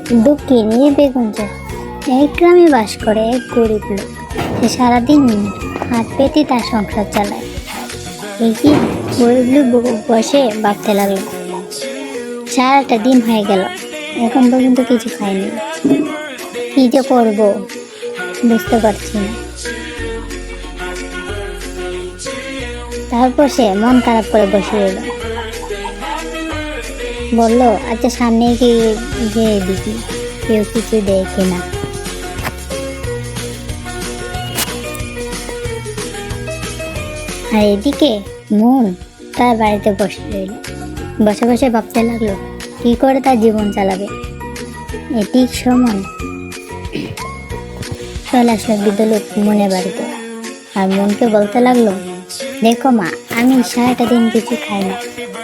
দক্ষিণে বেগুনচাষ। এক গ্রামে বাস করে এক গরিব লোক। সে সারাদিন হাত পেতে তার সংসার চালায়। একদিন গরিব লোক বসে ভাবতে লাগলো, সারাটা দিন হয়ে গেল, এখন পর্যন্ত কিছু খাইনি, কি যে করবো বুঝতে পারছি না। তারপর সে মন খারাপ করে বসে রইল। বলল, আচ্ছা সামনে গিয়ে যে দেখি কেউ কিছু দেয় কিনা। আর এদিকে মন তার বাড়িতে বসে রইল। বসে বসে ভাবতে লাগলো কি করে তার জীবন চালাবে। এটি সময় চলে আসলো বৃদ্ধ লোক মনের বাড়িতে। আর মনকে বলতে লাগলো, দেখো মা, আমি সারাটা দিন কিছু খাই না,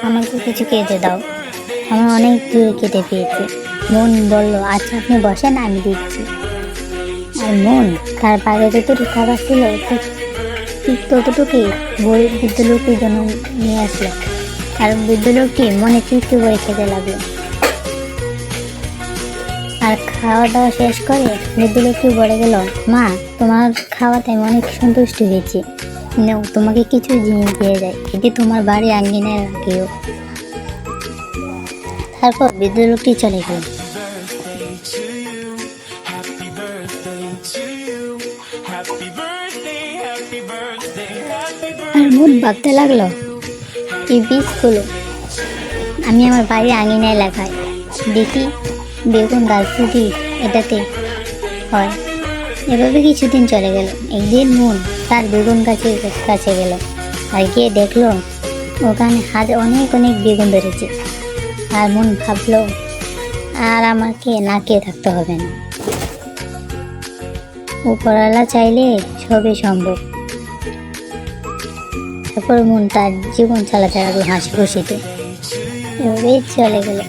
আমাকে কিছু খেতে দাও, আমার অনেক দূরে খেতে পেয়েছি। মন বলল, আচ্ছা আপনি বসেন, আমি দিচ্ছি। আর মন তার বাইরে যতটুকু খাবার ছিল ঠিক ততটুকুই বৃদ্ধ লোকটির জন্য নিয়ে আসলো। আর বৃদ্ধ লোকটি মনে তৃপ্তি করে খেতে লাগলো। আর খাওয়া দাওয়া শেষ করে বৃদ্ধ লোকটি বলে গেল, মা, তোমার খাওয়াতে আমি অনেক সন্তুষ্ট হয়েছি, নাও তোমাকে কিছু জিনিস দিয়ে যায়, এটি তোমার বাড়ি আঙ্গিনায় রাখিও। তারপর বৃদ্ধ লোকটি চলে গেল। আর মন ভাবতে লাগলো, এই বীজগুলো আমি আমার বাড়ির আঙিনায় লাগাই, দেখি বেগুন গাছ যদি এটাতে হয়। এভাবে কিছুদিন চলে গেল। একদিন মন তার বেগুন গাছের কাছে গেল। আর গিয়ে দেখলো ওখানে অনেক অনেক বেগুন ধরেছে। আর মন ভাবলো, আর আমাকে না খেয়ে থাকতে হবে না, উপরওয়ালা চাইলে সবই সম্ভব। তারপর মন তার জীবন চালাতে লাগলো হাসি খুশিতে। এভাবেই চলে গেল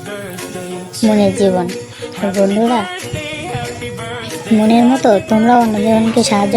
মনের জীবন। বন্ধুরা, মনের মতো তোমরা অন্যজনকে সাহায্য